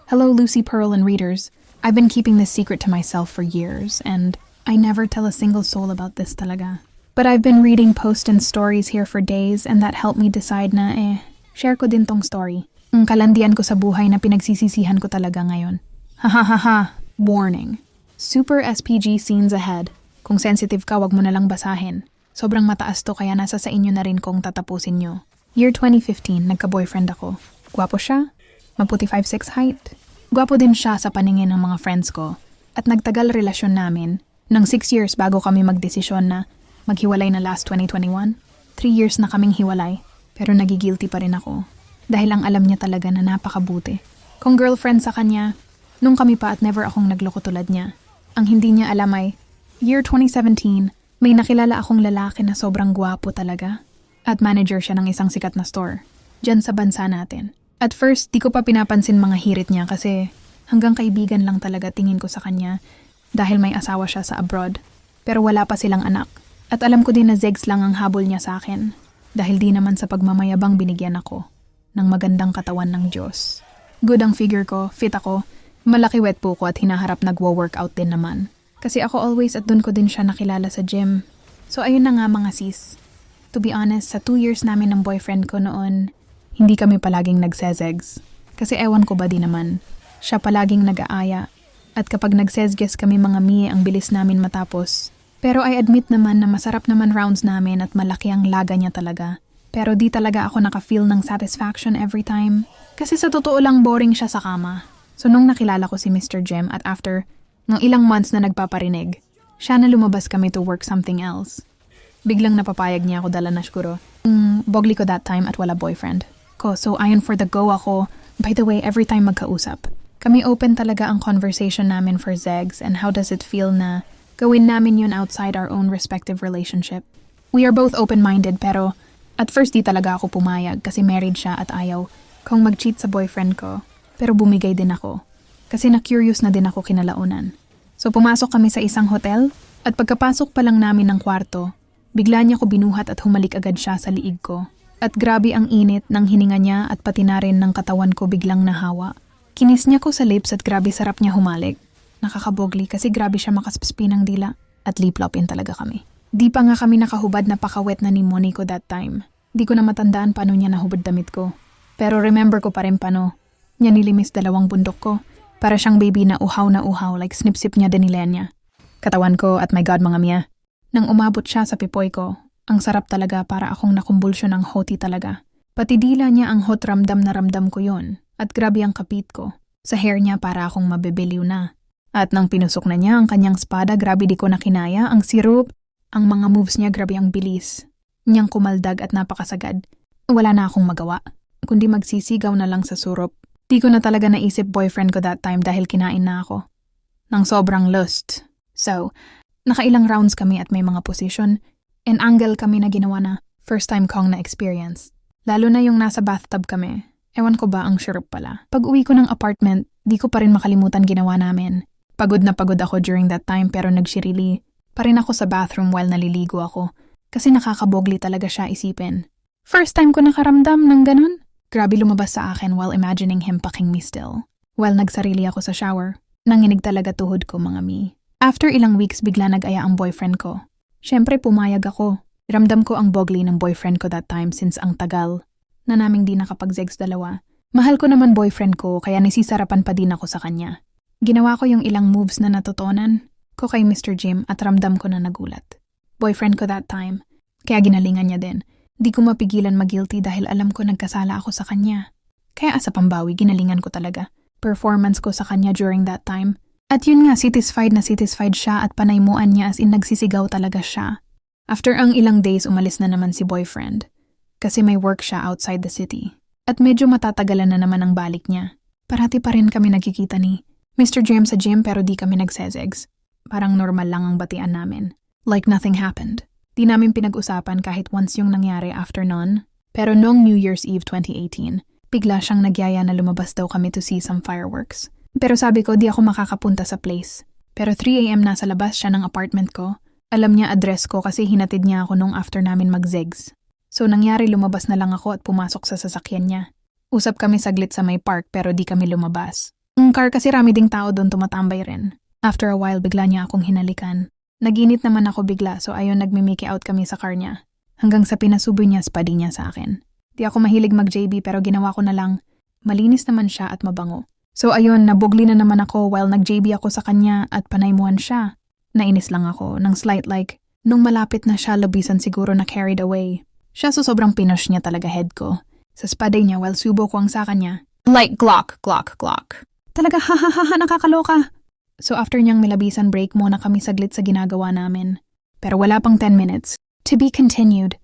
Hello, Lucy, Pearl, and readers. I've been keeping this secret to myself for years, and I never tell a single soul about this talaga. But I've been reading posts and stories here for days, and that helped me decide na share ko din tong story. Ang kalandian ko sa buhay na pinagsisisihan ko talaga ngayon. Hahaha. Warning. Super SPG scenes ahead. Kung sensitive ka, wag mo na lang basahin. Sobrang mataas to kaya nasa sa inyo na rin kung tatapusin nyo. Year 2015, nagka-boyfriend ako. Gwapo siya. Maputi 5'6" height. Gwapo din siya sa paningin ng mga friends ko. At nagtagal relasyon namin ng 6 years bago kami magdesisyon na maghiwalay na last 2021. 3 years na kaming hiwalay, pero nagigilty pa rin ako. Dahil ang alam niya talaga na napakabuti. Kung girlfriend sa kanya, nung kami pa at never akong nagloko tulad niya. Ang hindi niya alam ay, year 2017, may nakilala akong lalaki na sobrang gwapo talaga. At manager siya ng isang sikat na store. Diyan sa bansa natin. At first, di ko pa pinapansin mga hirit niya kasi hanggang kaibigan lang talaga tingin ko sa kanya dahil may asawa siya sa abroad. Pero wala pa silang anak. At alam ko din na zegs lang ang habol niya sa akin dahil di naman sa pagmamayabang binigyan ako ng magandang katawan ng Diyos. Good ang figure ko, fit ako, malaki wet po ko at hinaharap nagwo-workout din naman. Kasi ako always at dun ko din siya nakilala sa gym. So ayun na nga mga sis. To be honest, sa 2 years namin ng boyfriend ko noon, hindi kami palaging nagsezegs. Kasi ewan ko ba di naman, siya palaging nag-aaya. At kapag nagsezges kami mga miye ang bilis namin matapos. Pero I admit naman na masarap naman rounds namin at malaki ang laga niya talaga. Pero di talaga ako naka-feel ng satisfaction every time. Kasi sa totoo lang boring siya sa kama. So nung nakilala ko si Mr. Jem at after ng ilang months na nagpaparinig, siya na lumabas kami to work something else. Biglang napapayag niya ako dala na siguro. Bogli ko that time at wala boyfriend ko. So ayon for the go ako. By the way, every time magkausap, kami open talaga ang conversation namin for zegs and how does it feel na gawin namin yun outside our own respective relationship. We are both open-minded pero at first di talaga ako pumayag kasi married siya at ayaw kung mag-cheat sa boyfriend ko. Pero bumigay din ako kasi na-curious na din ako kinalaunan. So pumasok kami sa isang hotel at pagkapasok pa lang namin ng kwarto, bigla niya ko binuhat at humalik agad siya sa liig ko. At grabe ang init ng hininga niya at pati na rin ng katawan ko biglang nahawa. Kinis niya ko sa lips at grabe sarap niya humalik. Nakakabogli kasi grabe siya makaspaspi ng dila at lip-lopin talaga kami. Di pa nga kami nakahubad na pakawet na ni Monico that time. Di ko na matandaan paano niya nahubad damit ko. Pero remember ko pa rin paano niya nilimis 2 bundok ko. Para siyang baby na uhaw like snip-sip niya dinila niya. Katawan ko at my God mga Mia. Nang umabot siya sa pipoy ko, ang sarap talaga para akong nakumbulsyon ng hoti talaga. Pati dila niya ang hot ramdam na ramdam ko yon. At grabe ang kapit ko. Sa hair niya para akong mabibiliw na. At nang pinusok na niya ang kanyang spada, grabe di ko na kinaya. Ang sirup, ang mga moves niya grabe ang bilis. Niyang kumaldag at napakasagad. Wala na akong magawa. Kundi magsisigaw na lang sa surup. Di ko na talaga naisip boyfriend ko that time dahil kinain na ako. Nang sobrang lust. So, nakailang rounds kami at may mga position and angle kami na ginawa na first time kong na-experience. Lalo na yung nasa bathtub kami. Ewan ko ba ang syrup pala. Pag uwi ko ng apartment, di ko pa rin makalimutan ginawa namin. Pagod na pagod ako during that time pero nagsirili pa rin ako sa bathroom while naliligo ako. Kasi nakakabogli talaga siya isipin. First time ko nakaramdam ng ganun. Grabe lumabas sa akin while imagining him packing me still. While nagsarili ako sa shower, nanginig talaga tuhod ko mga mi. After ilang weeks bigla nag-aya ang boyfriend ko. Siyempre pumayag ako. Ramdam ko ang bogli ng boyfriend ko that time since ang tagal na naming di nakapag-zegs dalawa. Mahal ko naman boyfriend ko kaya nisisarapan pa din ako sa kanya. Ginawa ko yung ilang moves na natutunan ko kay Mr. Jim at ramdam ko na nagulat. Boyfriend ko that time, kaya ginalingan niya din. Di ko mapigilan mag-guilty dahil alam ko nagkasala ako sa kanya. Kaya asa pambawi, ginalingan ko talaga. Performance ko sa kanya during that time. At yun nga, satisfied na satisfied siya at panaymuan niya as in nagsisigaw talaga siya. After ang ilang days, umalis na naman si boyfriend. Kasi may work siya outside the city. At medyo matatagalan na naman ang balik niya. Parati pa rin kami nagkikita ni Mr. Jem sa gym pero di kami nagsezegs. Parang normal lang ang batian namin. Like nothing happened. Di namin pinag-usapan kahit once yung nangyari after nun. Pero noong New Year's Eve 2018, bigla siyang nagyaya na lumabas daw kami to see some fireworks. Pero sabi ko di ako makakapunta sa place. Pero 3 AM nasa labas siya ng apartment ko. Alam niya address ko kasi hinatid niya ako nung after namin mag-zegs. So nangyari lumabas na lang ako at pumasok sa sasakyan niya. Usap kami saglit sa may park pero di kami lumabas. Ang car kasi rami ding tao doon tumatambay rin. After a while, bigla niya akong hinalikan. Naginit naman ako bigla so ayon nagmimiki out kami sa car niya. Hanggang sa pinasuboy niya spadi niya sa akin. Di ako mahilig mag-JB pero ginawa ko na lang. Malinis naman siya at mabango. So ayun, nabugli na naman ako while nag-JB ako sa kanya at panaymuhan siya. Nainis lang ako ng slight like, nung malapit na siya labisan siguro na carried away. Siya so sobrang pinush niya talaga head ko. Sa spaday niya while subo ko ang sa kanya. Like Glock. Talaga ha nakakaloka. So after niyang milabisan break muna kami saglit sa ginagawa namin. Pero wala pang 10 minutes. To be continued.